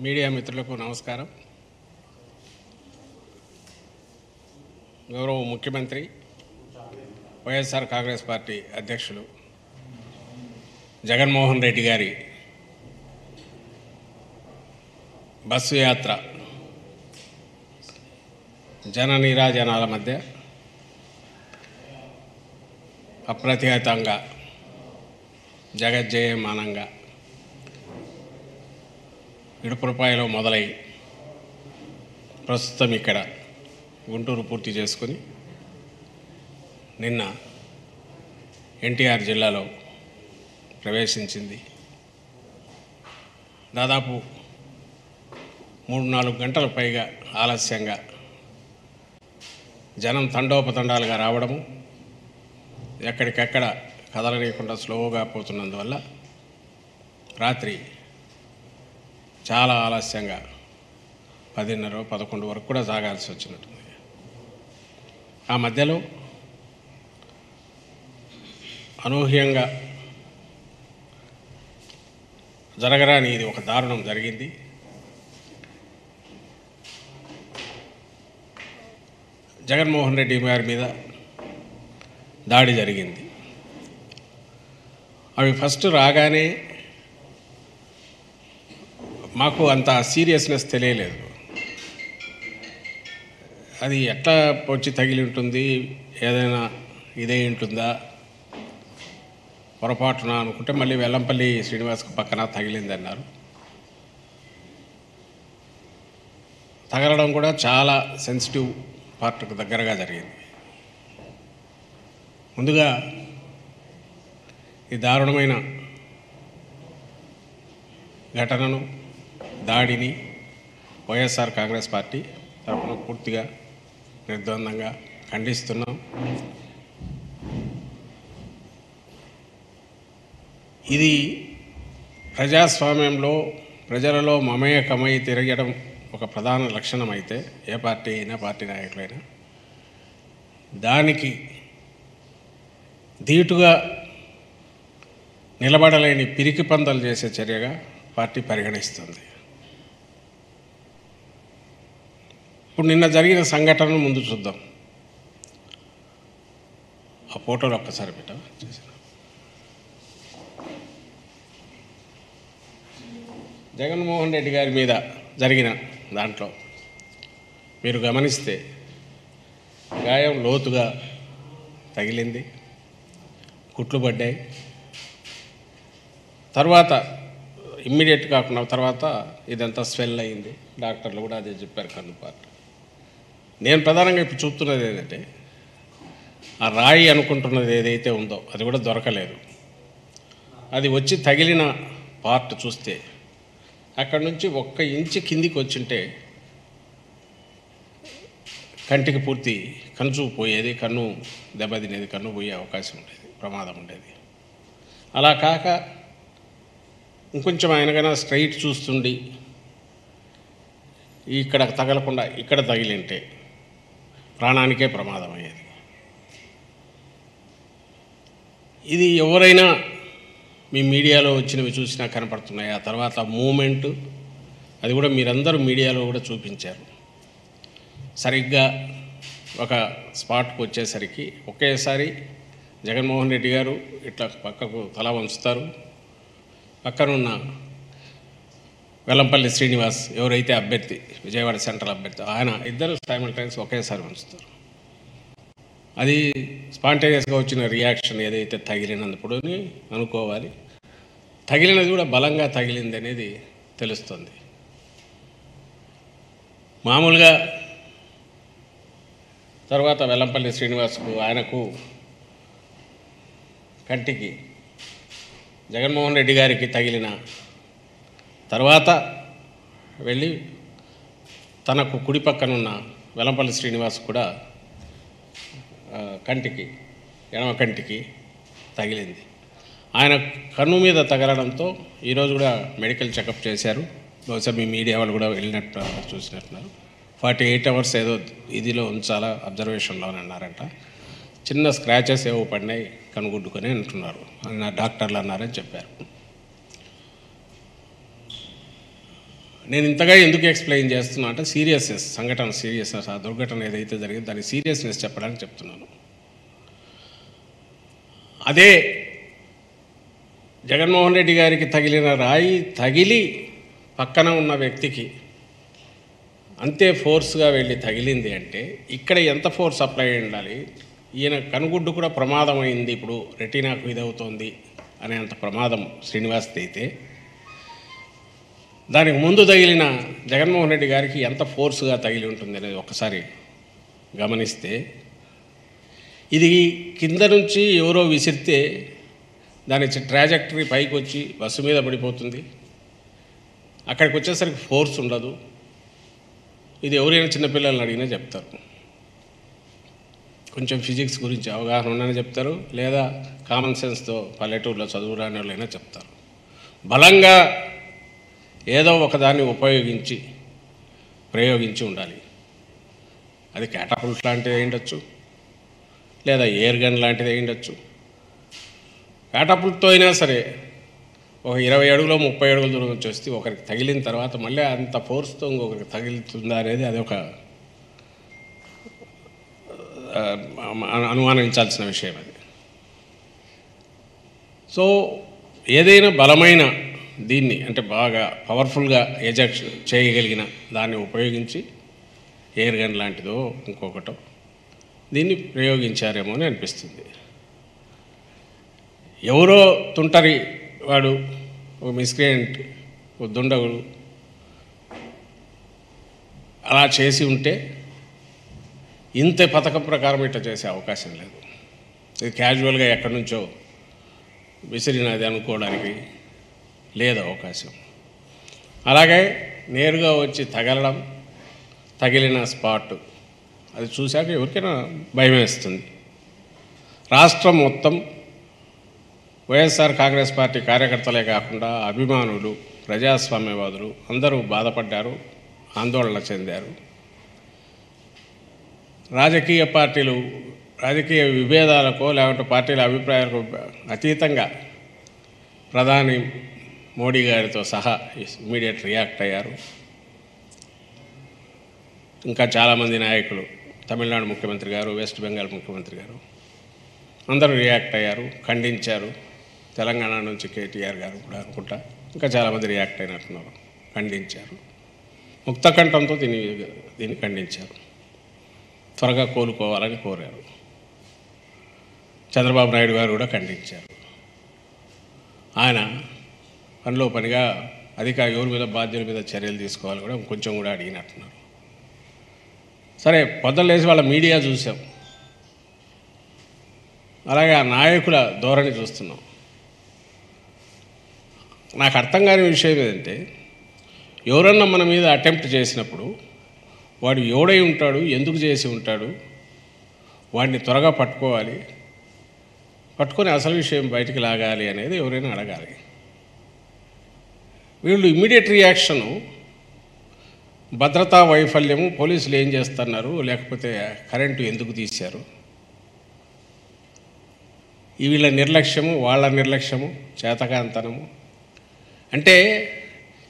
Media మిత్రులకు నమస్కారం. గౌరవ ముఖ్యమంత్రి వైఎస్ఆర్ కాంగ్రెస్ పార్టీ అధ్యక్షులు జగన్మోహన్ రెడ్డి గారి బస్సు యాత్ర జన నీరాజనాల మధ్య అప్రతిహతంగా జగజ్జయమానంగా ఇడుపురపాయలో మొదలై ప్రస్తుతం ఇక్కడ గుంటూరు పూర్తి చేసుకుని నిన్న ఎన్టీఆర్ జిల్లాలో ప్రవేశించింది. దాదాపు 3-4 గంటల పైగా ఆలస్యంగా జనం తండోపతండాలుగా రావడము, ఎక్కడికెక్కడ కదలనీయకుండా స్లోగా పోతున్నందువల్ల రాత్రి చాలా ఆలస్యంగా 10:30-11 వరకు కూడా సాగాల్సి వచ్చినట్టుంది. ఆ మధ్యలో అనూహ్యంగా జరగరాని ఇది ఒక దారుణం జరిగింది. జగన్మోహన్ రెడ్డి గారి మీద దాడి జరిగింది. అవి ఫస్ట్ రాగానే మాకు అంత సీరియస్నెస్ తెలియలేదు. అది ఎట్లా వచ్చి తగిలి ఉంటుంది, ఏదైనా ఇదే ఉంటుందా పొరపాటున అనుకుంటే మళ్ళీ వెల్లంపల్లి శ్రీనివాస్కు పక్కన తగిలిందన్నారు. తగలడం కూడా చాలా సెన్సిటివ్ పార్ట్కు దగ్గరగా జరిగింది. ముందుగా ఈ దారుణమైన ఘటనను, దాడిని వైఎస్ఆర్ కాంగ్రెస్ పార్టీ తరఫున పూర్తిగా నిర్ద్వందంగా ఖండిస్తున్నాం. ఇది ప్రజాస్వామ్యంలో ప్రజలలో మమేకమై తిరగడం ఒక ప్రధాన లక్షణం అయితే, ఏ పార్టీ అయినా పార్టీ నాయకులైనా దానికి ధీటుగా నిలబడలేని పిరికి పందలు చేసే చర్యగా పార్టీ పరిగణిస్తుంది. ఇప్పుడు నిన్న జరిగిన సంఘటనను ముందు చూద్దాం. ఆ ఫోటోలు ఒక్కసారి పెట్టాం. జగన్మోహన్ రెడ్డి గారి మీద జరిగిన దాంట్లో మీరు గమనిస్తే గాయం లోతుగా తగిలింది, కుట్లు పడ్డాయి. తర్వాత ఇమ్మీడియట్ కాకుండా తర్వాత ఇదంతా స్వెల్ అయింది. డాక్టర్లు కూడా అదే చెప్పారు, కన్నుపాటు. నేను ప్రధానంగా ఇప్పుడు చూస్తున్నది ఏంటంటే, ఆ రాయి అనుకుంటున్నది ఏదైతే ఉందో అది కూడా దొరకలేదు. అది వచ్చి తగిలిన పార్ట్ చూస్తే అక్కడి నుంచి 1 ఇంచు కిందికి వచ్చింటే కంటికి పూర్తి కనుచూపు పోయేది, కన్ను దెబ్బతినేది, కన్ను పోయే అవకాశం ఉండేది, ప్రమాదం ఉండేది. అలా కాక ఇంకొంచెం ఆయనకైనా స్ట్రైట్ చూస్తుండి ఇక్కడ తగలకుండా ఇక్కడ తగిలింటే ప్రాణానికే ప్రమాదం అయ్యేది. ఇది ఎవరైనా మీ మీడియాలో వచ్చినవి చూసినా కనపడుతున్నాయి. ఆ తర్వాత మూమెంటు అది కూడా మీరందరూ మీడియాలో కూడా చూపించారు. సరిగ్గా ఒక స్పాట్కు వచ్చేసరికి ఒకేసారి జగన్మోహన్ రెడ్డి గారు ఇట్లా పక్కకు తల వంచుతారు. పక్కనున్న వెల్లంపల్లి శ్రీనివాస్ ఎవరైతే అభ్యర్థి, విజయవాడ సెంట్రల్ అభ్యర్థి, ఆయన ఇద్దరు సైమల్టైన్స్ ఒకేసారి వంచుతారు. అది స్పాంటేనియస్గా వచ్చిన రియాక్షన్ ఏదైతే తగిలినందుకు అనుకోవాలి. తగిలినది కూడా బలంగా తగిలింది అనేది తెలుస్తుంది. మామూలుగా తర్వాత వెల్లంపల్లి శ్రీనివాస్కు ఆయనకు కంటికి జగన్మోహన్ రెడ్డి గారికి తగిలిన తర్వాత వెళ్ళి తనకు కుడి పక్కనున్న వెల్లంపల్లి శ్రీనివాస్ కూడా కంటికి, ఎడమ కంటికి తగిలింది. ఆయన కన్ను మీద తగలడంతో ఈరోజు కూడా మెడికల్ చెకప్ చేశారు. బహుశా మీ మీడియా వాళ్ళు కూడా వెళ్ళినట్టు చూసినట్టున్నారు. 48 అవర్స్ ఏదో ఇదిలో ఉంచాలా, అబ్జర్వేషన్లోనే అన్నారంట. చిన్న స్క్రాచెస్ ఏవో పడినాయి కనుగుడ్డుకొని అంటున్నారు, డాక్టర్లు అన్నారని చెప్పారు. నేను ఇంతగా ఎందుకు ఎక్స్ప్లెయిన్ చేస్తున్నా అంటే సీరియస్నెస్, సంఘటన సీరియస్నెస్, ఆ దుర్ఘటన ఏదైతే జరిగిందో దాని సీరియస్నెస్ చెప్పడానికి చెప్తున్నాను. అదే జగన్మోహన్ రెడ్డి గారికి తగిలిన రాయి తగిలి పక్కన ఉన్న వ్యక్తికి అంతే ఫోర్స్గా వెళ్ళి తగిలింది అంటే ఇక్కడ ఎంత ఫోర్స్ అప్లై అయి ఉండాలి. ఈయన కనుగుడ్డు కూడా ప్రమాదం అయింది, ఇప్పుడు రెటీనాకు ఇదవుతోంది అనేంత ప్రమాదం శ్రీనివాస్ది అయితే దానికి ముందు తగిలిన జగన్మోహన్ రెడ్డి గారికి ఎంత ఫోర్స్గా తగిలి ఉంటుంది అనేది ఒకసారి గమనిస్తే, ఇది కింద నుంచి ఎవరో విసిరితే దాని ట్రాజెక్టరీ పైకి వచ్చి బస్సు మీద పడిపోతుంది, అక్కడికి వచ్చేసరికి ఫోర్స్ ఉండదు. ఇది ఎవరైనా చిన్నపిల్లల్ని అడిగినా చెప్తారు, కొంచెం ఫిజిక్స్ గురించి అవగాహన ఉన్నని చెప్తారు, లేదా కామన్ సెన్స్తో పల్లెటూరులో చదువురాని వాళ్ళైనా చెప్తారు. బలంగా ఏదో ఒకదాన్ని ప్రయోగించి ఉండాలి. అది క్యాటపుల్ట్ లాంటిది అయి ఉండొచ్చు, లేదా ఎయిర్ గన్ లాంటిది అయి ఉండొచ్చు. క్యాటపుల్ట్తో అయినా సరే ఒక 20 అడుగులో 30 అడుగుల దూరం నుంచి వస్తే ఒకరికి తగిలిన తర్వాత మళ్ళీ అంత ఫోర్స్తో ఇంకొకరికి తగిలుతుందా అనేది అది ఒక అనుమానించాల్సిన విషయం అది. సో ఏదైనా బలమైన దీన్ని అంటే బాగా పవర్ఫుల్గా ఎజెక్ట్ చేయగలిగిన దాన్ని ఉపయోగించి ఎయిర్ గన్ లాంటిదో ఇంకొకటో దీన్ని ప్రయోగించారేమో అని అనిపిస్తుంది. ఎవరో తుంటరి వాడు, ఒక మిస్క్రియంట్, ఒక దుండగుడు అలా చేసి ఉంటే ఇంత పథకం ప్రకారం ఇట్లా చేసే అవకాశం లేదు. ఇది క్యాజువల్గా ఎక్కడి నుంచో విసిరినది అనుకోవడానికి లేదు అవకాశం. అలాగే నేరుగా వచ్చి తగిలిన స్పాట్ అది చూశాక ఎవరికైనా భయం వేస్తుంది. రాష్ట్రం మొత్తం వైఎస్ఆర్ కాంగ్రెస్ పార్టీ కార్యకర్తలే కాకుండా అభిమానులు, ప్రజాస్వామ్యవాదులు అందరూ బాధపడ్డారు, ఆందోళన చెందారు. రాజకీయ పార్టీలు రాజకీయ విభేదాలకో లేకుంటే పార్టీల అభిప్రాయాలకు అతీతంగా ప్రధాని మోడీ గారితో సహా ఇమ్మీడియట్ రియాక్ట్ అయ్యారు. ఇంకా చాలామంది నాయకులు, తమిళనాడు ముఖ్యమంత్రి గారు, వెస్ట్ బెంగాల్ ముఖ్యమంత్రి గారు అందరూ రియాక్ట్ అయ్యారు, ఖండించారు. తెలంగాణ నుంచి కేటీఆర్ గారు కూడా అనుకుంటా ఇంకా చాలామంది రియాక్ట్ అయినట్టున్నారు, ఖండించారు. ముక్తకంఠంతో దీన్ని ఖండించారు, త్వరగా కోలుకోవాలని కోరారు. చంద్రబాబు నాయుడు గారు కూడా ఖండించారు. ఆయన పనిలో పనిగా ఎవరి మీద బాధ్యుల మీద చర్యలు తీసుకోవాలి కూడా కొంచెం కూడా అడిగినట్టున్నారు. సరే, పొద్దులేసి వాళ్ళ మీడియా చూసాం, అలాగే ఆ నాయకుల ధోరణి చూస్తున్నాం. నాకు అర్థం కాని విషయం ఏంటంటే, ఎవరన్నా మన మీద అటెంప్ట్ చేసినప్పుడు వాడు ఎవడై ఉంటాడు, ఎందుకు చేసి ఉంటాడు, వాడిని త్వరగా పట్టుకొని అసలు విషయం బయటికి లాగాలి అనేది ఎవరైనా అడగాలి. వీళ్ళు ఇమ్మీడియట్ రియాక్షను భద్రతా వైఫల్యము, పోలీసులు ఏం చేస్తున్నారు, లేకపోతే కరెంటు ఎందుకు తీశారు, వీళ్ళ నిర్లక్ష్యము, వాళ్ళ నిర్లక్ష్యము, చేతకాంతనము. అంటే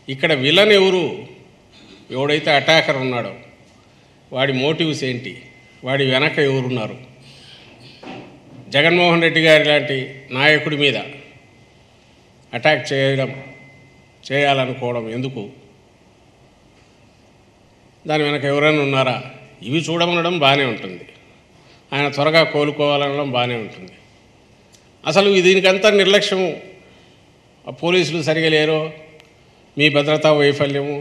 ఇక్కడ విలన్ ఎవడైతే అటాకర్ ఉన్నాడో వాడి మోటివ్స్ ఏంటి, వాడి వెనక ఎవరున్నారు. జగన్మోహన్ రెడ్డి గారి లాంటి నాయకుడి మీద అటాక్ చేయాలనుకోవడం ఎందుకు, దాని వెనక ఎవరైనా ఉన్నారా, ఇవి చూడమనడం బాగానే ఉంటుంది. ఆయన త్వరగా కోలుకోవాలనడం బాగానే ఉంటుంది. అసలు దీనికంతా నిర్లక్ష్యము, పోలీసులు సరిగా లేరో, మీ భద్రతా వైఫల్యము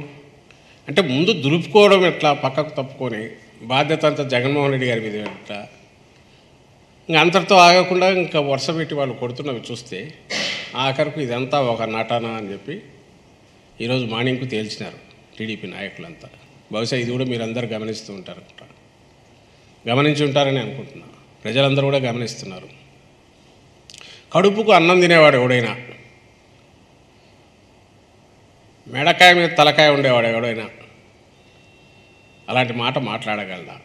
అంటే ముందు దులుపుకోవడం ఎట్లా, పక్కకు తప్పుకొని బాధ్యత అంతా జగన్మోహన్ రెడ్డి గారి మీద ఎట్లా, ఇంకా అంతటితో ఆగకుండా ఇంకా వరుస పెట్టి వాళ్ళు కొడుతున్నవి చూస్తే ఆఖరికి ఇదంతా ఒక నటన అని చెప్పి ఈరోజు మార్నింగ్కు తేల్చినారు టీడీపీ నాయకులంతా. బహుశా ఇది కూడా మీరందరూ గమనిస్తూ ఉంటారు, గమనించి ఉంటారని అనుకుంటున్నా. ప్రజలందరూ కూడా గమనిస్తున్నారు. కడుపుకు అన్నం తినేవాడు ఎవడైనా, మెడకాయ మీద తలకాయ ఉండేవాడు ఎవడైనా అలాంటి మాట మాట్లాడగలడా?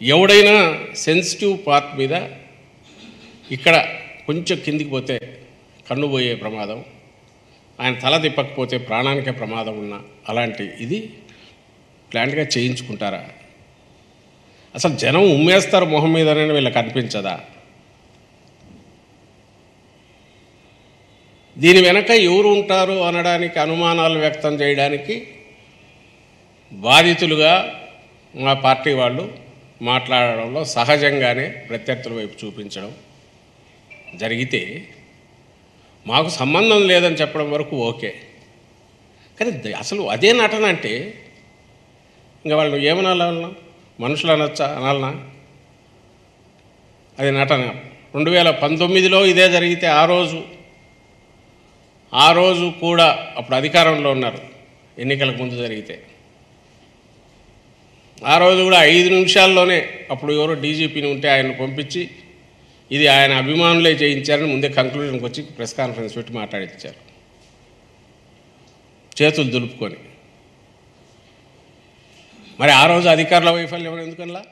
ఎవడైనా సెన్సిటివ్ పార్ట్ మీద ఇక్కడ కొంచెం కిందికి పోతే కన్ను పోయే ప్రమాదం, ఆయన తల తిప్పకపోతే ప్రాణానికే ప్రమాదం ఉన్న అలాంటి ఇది ప్లాంట్గా చేయించుకుంటారా? అసలు జనం ఉమ్మేస్తారు మొహం మీదనే వీళ్ళకి అనిపించదా? దీని వెనక ఎవరు ఉంటారు అనడానికి, అనుమానాలు వ్యక్తం చేయడానికి బాధితులుగా మా పార్టీ వాళ్ళు మాట్లాడడంలో సహజంగానే ప్రత్యర్థుల వైపు చూపించడం జరిగితే మాకు సంబంధం లేదని చెప్పడం వరకు ఓకే. కానీ అసలు అదే నటన అంటే ఇంకా వాళ్ళు ఏమనాలన్నా, మనుషులు అనొచ్చా, అనాలనా? అది నటన. 2019లో ఇదే జరిగితే ఆ రోజు కూడా అప్పుడు అధికారంలో ఉన్నారు, ఎన్నికలకు ముందు జరిగితే ఆ రోజు కూడా 5 నిమిషాల్లోనే అప్పుడు ఎవరో డీజీపీని ఉంటే ఆయన్ని పంపించి ఇది ఆయన అభిమానులే చేయించారని ముందే కంక్లూజన్కి వచ్చి ప్రెస్ కాన్ఫరెన్స్ పెట్టి మాట్లాడించారు, చేతులు దులుపుకొని. మరి ఆ రోజు అధికారుల వైఫల్యం ఎందుకనలా?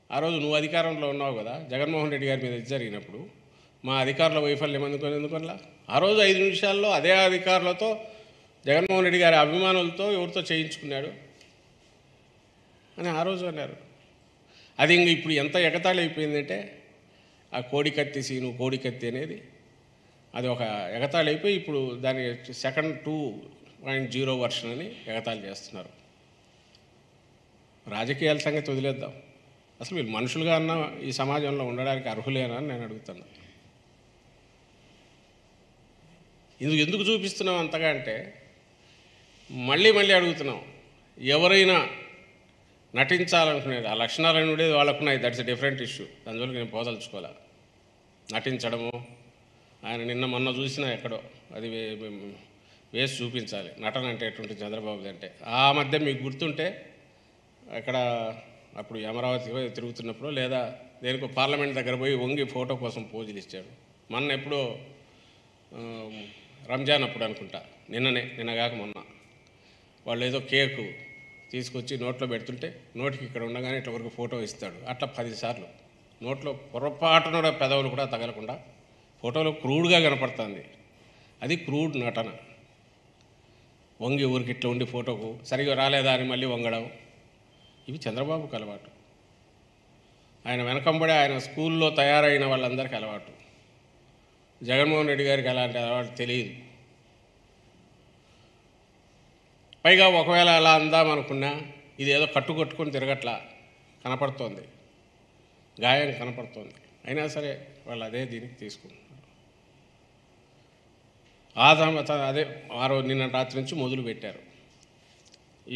ఆ రోజు నువ్వు అధికారంలో ఉన్నావు కదా, జగన్మోహన్ రెడ్డి గారి మీద ఇది జరిగినప్పుడు మా అధికారుల వైఫల్యం ఎందుకనలా? ఆ రోజు 5 నిమిషాల్లో అదే అధికారులతో, జగన్మోహన్ రెడ్డి గారి అభిమానులతో ఎవరితో చేయించుకున్నాడు అని ఆ రోజు అన్నారు. అది ఇంక ఇప్పుడు ఎంత ఎగతాళి అయిపోయిందంటే ఆ కోడికత్తి సీను, కోడికత్తి అనేది అది ఒక ఎగతాళి అయిపోయి ఇప్పుడు దాని సెకండ్ 2.0 వర్షన్ అని ఎగతాళి చేస్తున్నారు. రాజకీయాల సంగతి వదిలేద్దాం, అసలు వీళ్ళు మనుషులుగా అన్న ఈ సమాజంలో ఉండడానికి అర్హులేనా అని నేను అడుగుతున్నా. ఎందుకు చూపిస్తున్నాం అంతగా అంటే మళ్ళీ అడుగుతున్నాం, ఎవరైనా నటించాలనుకునేది ఆ లక్షణాలు ఉండేది వాళ్ళకున్నాయి, దట్స్ ఎ డిఫరెంట్ ఇష్యూ, దానివల్ల నేను పోదలుచుకోలే. నటించడము, ఆయన నిన్న మొన్న చూసినా ఎక్కడో అది వేసి చూపించాలి నటన అంటే ఎటువంటి చంద్రబాబుది అంటే. ఆ మధ్య మీకు గుర్తుంటే అక్కడ అప్పుడు అమరావతి తిరుగుతున్నప్పుడు లేదా దేనికో పార్లమెంట్ దగ్గర పోయి వంగి ఫోటో కోసం పోజులు ఇచ్చాడు. మొన్న ఎప్పుడో రంజాన్ అప్పుడు అనుకుంటా, నిన్నగాక మొన్న వాళ్ళు ఏదో కేకు తీసుకొచ్చి నోట్లో పెడుతుంటే నోటికి ఇక్కడ ఉండగానే ఇట్లా వరకు ఫోటో ఇస్తాడు. అట్లా 10 సార్లు నోట్లో పొరపాటున పెదవులు కూడా తగలకుండా ఫోటోలో క్రూడ్గా కనపడుతుంది. అది క్రూడ్ నటన. వంగి ఊరికి ఇట్లా ఉండి ఫోటోకు సరిగా రాలేదా అని మళ్ళీ వంగడం, ఇవి చంద్రబాబుకు అలవాటు. ఆయన వెనకంబడే ఆయన స్కూల్లో తయారైన వాళ్ళందరికీ అలవాటు. జగన్మోహన్ రెడ్డి గారికి అలాంటి అలవాటు తెలియదు. పైగా ఒకవేళ అలా అందామనుకున్నా ఇది ఏదో కట్టుకొని తిరగట్లా కనపడుతోంది, గాయం కనపడుతోంది. అయినా సరే వాళ్ళు అదే దీనికి తీసుకుంటున్నారు. అదే ఆ రోజు నిన్న రాత్రి నుంచి మొదలు పెట్టారు,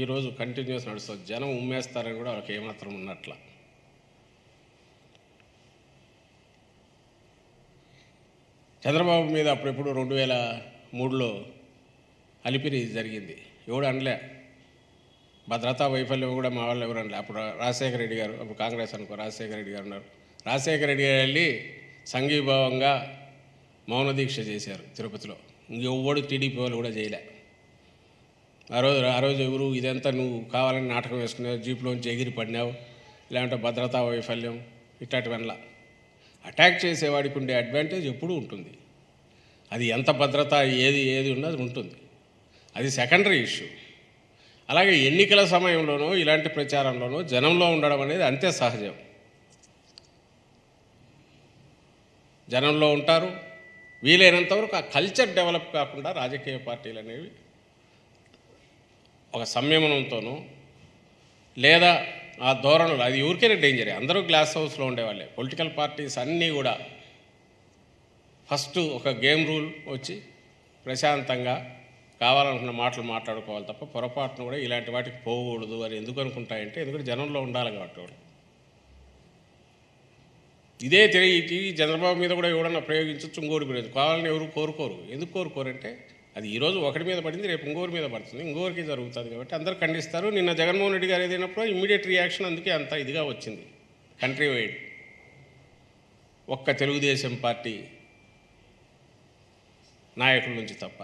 ఈరోజు కంటిన్యూస్ నడుస్తుంది. జనం ఉమ్మేస్తారని కూడా వాళ్ళకి ఏమాత్రం ఉన్నట్ల. చంద్రబాబు మీద అప్పుడెప్పుడు 2003లో అలిపిరి జరిగింది, ఎవడు అనలే. భద్రతా వైఫల్యం కూడా మా వాళ్ళు ఎవరు అనలే. అప్పుడు రాజశేఖర రెడ్డి గారు, అప్పుడు కాంగ్రెస్ అనుకో, రాజశేఖర రెడ్డి గారు ఉన్నారు. రాజశేఖర రెడ్డి గారు వెళ్ళి సంఘీభావంగా మౌన దీక్ష చేశారు తిరుపతిలో. ఇంకెవ్వడు టీడీపీ వాళ్ళు కూడా చేయలే. ఆ రోజు ఎవరు ఇదంతా నువ్వు కావాలని నాటకం వేసుకున్నావు, జీప్లోంచి ఎగిరి పడినావు, లేదంటే భద్రతా వైఫల్యం ఇట్లాంటివల్ల. అటాక్ చేసేవాడికి ఉండే అడ్వాంటేజ్ ఎప్పుడూ ఉంటుంది. అది ఎంత భద్రత ఏది ఉన్నది ఉంటుంది, అది సెకండరీ ఇష్యూ. అలాగే ఎన్నికల సమయంలోనూ ఇలాంటి ప్రచారంలోనూ జనంలో ఉండడం అనేది అంతే సహజం. జనంలో ఉంటారు. వీలైనంతవరకు ఆ కల్చర్ డెవలప్ కాకుండా రాజకీయ పార్టీలు అనేవి ఒక సంయమనంతోనూ లేదా ఆ ధోరణులు, అది ఊరికైనా డేంజరే. అందరూ గ్లాస్ హౌస్లో ఉండేవాళ్ళే. పొలిటికల్ పార్టీస్ అన్నీ కూడా ఫస్ట్ ఒక గేమ్ రూల్ వచ్చి ప్రశాంతంగా కావాలనుకున్న మాటలు మాట్లాడుకోవాలి తప్ప పొరపాటును కూడా ఇలాంటి వాటికి పోకూడదు అని ఎందుకు అనుకుంటాయంటే, ఎందుకంటే జనంలో ఉండాలి కాబట్టి వాళ్ళు. ఇదే తిరిగి చంద్రబాబు మీద కూడా ఎవడన్నా ప్రయోగించవచ్చు, ఇంకోటి కూడా కావాలని ఎవరు కోరుకోరు. ఎందుకు కోరుకోరంటే అది ఈరోజు ఒకటి మీద పడింది, రేపు ఇంకోరి మీద పడుతుంది, ఇంకోరికి జరుగుతుంది కాబట్టి అందరూ ఖండిస్తారు. నిన్న జగన్మోహన్ రెడ్డి గారు ఏదైనప్పుడు ఇమ్మీడియట్ రియాక్షన్ అందుకే అంత ఇదిగా వచ్చింది కంట్రీ వైడ్. ఒక్క తెలుగుదేశం పార్టీ నాయకుల నుంచి తప్ప.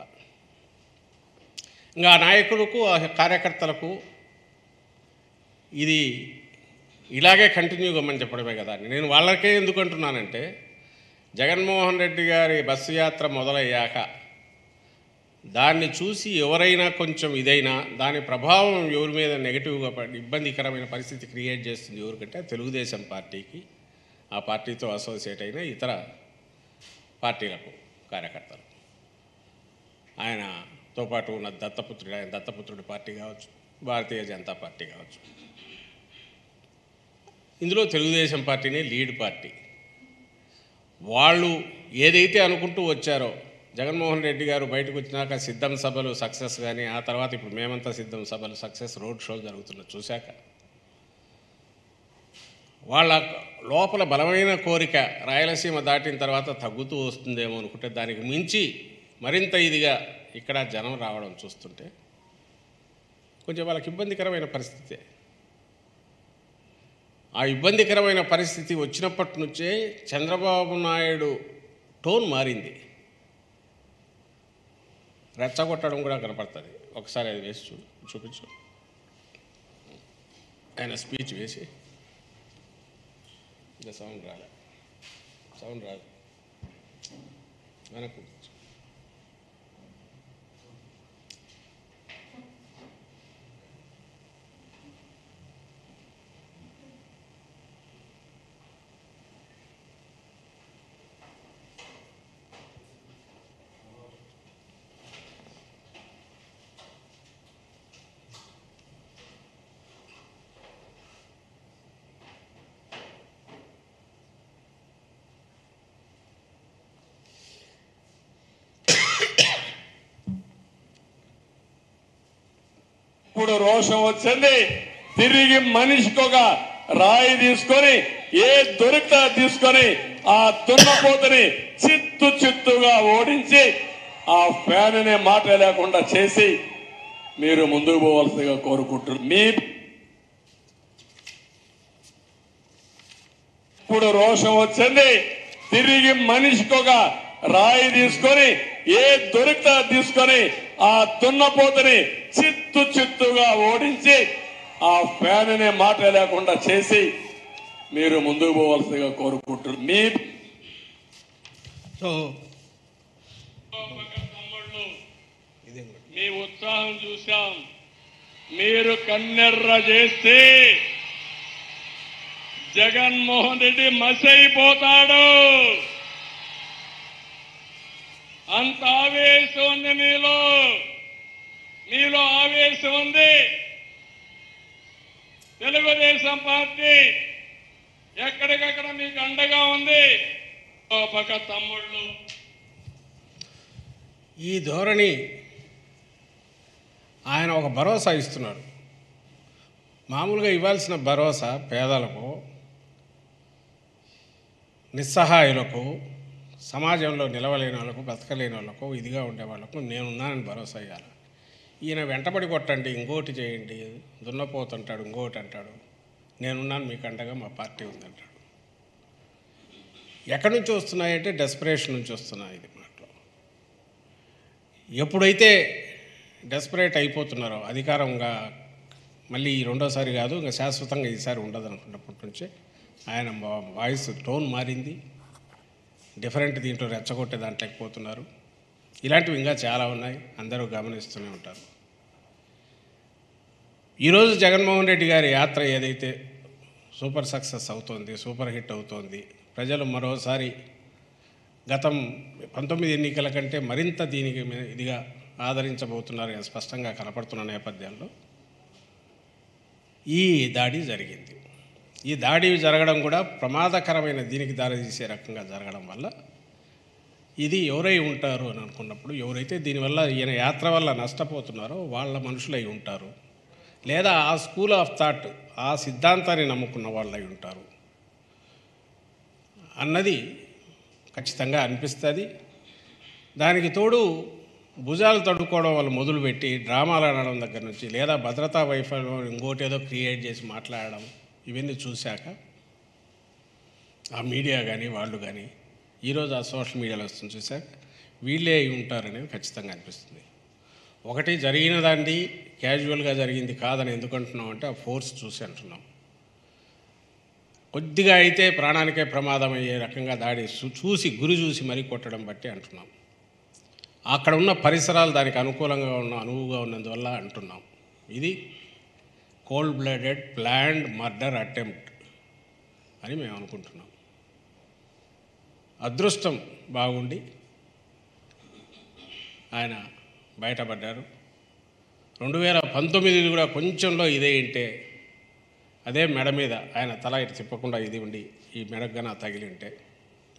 ఇంకా ఆ నాయకులకు ఆ కార్యకర్తలకు ఇది ఇలాగే కంటిన్యూ కమ్మని చెప్పడమే కదా. నేను వాళ్ళకే ఎందుకు అంటున్నానంటే, జగన్మోహన్ రెడ్డి గారి బస్సు యాత్ర మొదలయ్యాక దాన్ని చూసి ఎవరైనా కొంచెం ఇదైనా దాని ప్రభావం ఎవరి మీద నెగిటివ్గా ఇబ్బందికరమైన పరిస్థితి క్రియేట్ చేస్తుంది ఎవరికంటే తెలుగుదేశం పార్టీకి, ఆ పార్టీతో అసోసియేట్ అయిన ఇతర పార్టీలకు కార్యకర్తలు. ఆయనతో పాటు ఉన్న ఆయన దత్తపుత్రుడి పార్టీ కావచ్చు, భారతీయ జనతా పార్టీ కావచ్చు. ఇందులో తెలుగుదేశం పార్టీనే లీడ్ పార్టీ. వాళ్ళు ఏదైతే అనుకుంటూ వచ్చారో, జగన్మోహన్ రెడ్డి గారు బయటకు వచ్చినాక సిద్ధం సభలు సక్సెస్ కానీ, ఆ తర్వాత ఇప్పుడు మేమంతా సిద్ధం సభలు సక్సెస్, రోడ్ షోలు జరుగుతున్నది చూశాక వాళ్ళ లోపల బలమైన కోరిక రాయలసీమ దాటిన తర్వాత తగ్గుతూ వస్తుందేమో అనుకుంటే, దానికి మించి మరింత ఇదిగా ఇక్కడ జనం రావడం చూస్తుంటే కొంచెం వాళ్ళకి ఇబ్బందికరమైన పరిస్థితే. ఆ ఇబ్బందికరమైన పరిస్థితి వచ్చినప్పటి నుంచే చంద్రబాబు నాయుడు టోన్ మారింది. రెచ్చగొట్టడం కూడా కనపడుతుంది. ఒకసారి అది వేసి చూపించు. ఆయన స్పీచ్ వేసి సౌండ్ రాదు వెనక్కు. ఇప్పుడు రోషం వచ్చింది. తిరిగి మనిషికి ఒక రాయి తీసుకొని, ఏ దొరికితే తీసుకొని ఆ దున్నపోతుని చిత్తుగా ఓడించి ఆ ఫ్యాన్ అనే మాట లేకుండా చేసి మీరు ముందుకు పోవాల్సిందిగా కోరుకుంటున్నారు. ఇప్పుడు రోషం వచ్చింది. తిరిగి మనిషికి ఒక రాయి తీసుకొని, ఏ దొరికితే తీసుకొని ఆ దున్నపోతుని చిత్తుగా ఓడించి ఆ ఫ్యాన్ అనే మాట లేకుండా చేసి మీరు ముందుకు పోవాల్సిందిగా కోరుకుంటున్నారు. మీ ఉత్సాహం చూశాం. మీరు కన్నెర్ర చేస్తే జగన్మోహన్ రెడ్డి మసైపోతాడు. అంత ఆవేశం ఉంది మీలో ఆవేశం ఉంది. తెలుగుదేశం పార్టీ ఎక్కడికక్కడ మీకు అండగా ఉంది. పక్క తమ్ముళ్ళు ఈ ధోరణి ఆయన ఒక భరోసా ఇస్తున్నాడు. మామూలుగా ఇవ్వాల్సిన భరోసా పేదలకు, నిస్సహాయులకు, సమాజంలో నిలవలేని వాళ్ళకు, బ్రతకలేని వాళ్ళకు, ఇదిగా ఉండే వాళ్ళకు నేనున్నానని భరోసా ఇవ్వాలి. ఈయన వెంటబడి కొట్టండి, ఇంకోటి చేయండి, దున్నపోతుంటాడు, ఇంకోటి అంటాడు, నేనున్నాను మీకు అండగా, మా పార్టీ ఉందంటాడు. ఎక్కడి నుంచి వస్తున్నాయంటే డెస్పరేషన్ నుంచి వస్తున్నాయి. ఇది మాటలు ఎప్పుడైతే డెస్పరేట్ అయిపోతున్నారో, అధికారంగా మళ్ళీ రెండోసారి కాదు, ఇంకా శాశ్వతంగా ఈసారి ఉండదు అనుకున్నప్పటి నుంచే ఆయన వాయిస్ టోన్ మారింది. డిఫరెంట్ దీంట్లో రెచ్చగొట్టే దాంట్లోకి పోతున్నారు. ఇలాంటివి ఇంకా చాలా ఉన్నాయి, అందరూ గమనిస్తూనే ఉంటారు. ఈరోజు జగన్మోహన్ రెడ్డి గారి యాత్ర ఏదైతే సూపర్ సక్సెస్ అవుతోంది, సూపర్ హిట్ అవుతోంది, ప్రజలు మరోసారి గతం 19 ఎన్నికల కంటే మరింత దీనికి ఇదిగా ఆదరించబోతున్నారు స్పష్టంగా కనపడుతున్న నేపథ్యంలో ఈ దాడి జరిగింది. ఈ దాడి జరగడం కూడా ప్రమాదకరమైన దీనికి దారితీసే రకంగా జరగడం వల్ల ఇది ఎవరై ఉంటారు అని అనుకున్నప్పుడు, ఎవరైతే దీనివల్ల ఈయన యాత్ర వల్ల నష్టపోతున్నారో వాళ్ళ మనుషులై ఉంటారు, లేదా ఆ స్కూల్ ఆఫ్ థాట్, ఆ సిద్ధాంతాన్ని నమ్ముకున్న వాళ్ళై ఉంటారు అన్నది ఖచ్చితంగా అనిపిస్తుంది. దానికి తోడు భుజాలు తడుకోవడం వాళ్ళు మొదలుపెట్టి డ్రామాలు ఆడడం దగ్గర నుంచి, లేదా భద్రతా వైఫల్యం ఇంకోటి ఏదో క్రియేట్ చేసి మాట్లాడడం, ఇవన్నీ చూశాక ఆ మీడియా కానీ వాళ్ళు కానీ ఈరోజు ఆ సోషల్ మీడియాలో వస్తుంది చూశాక వీళ్ళే అయి ఉంటారనేది ఖచ్చితంగా అనిపిస్తుంది. ఒకటి జరిగిన దాన్ని క్యాజువల్గా జరిగింది కాదని ఎందుకు అంటున్నాం అంటే, ఆ ఫోర్స్ చూసి అంటున్నాం. కొద్దిగా అయితే ప్రాణానికే ప్రమాదం అయ్యే రకంగా దాడి చూసి గురి చూసి మరీ కొట్టడం బట్టి అంటున్నాం. అక్కడ ఉన్న పరిసరాలు దానికి అనువుగా ఉన్నందువల్ల అంటున్నాం. ఇది cold blooded planned murder attempt అని మేము అనుకుంటున్నాం. అదృష్టం బాగుండి ఆయన బయటపడ్డారు. 2019 కూడా కొంచెంలో ఇదే ఉంటే, అదే మెడ మీద ఆయన తల ఇటు తిప్పకుండా ఇది ఉండి ఈ మెడగన తగిలి ఉంటే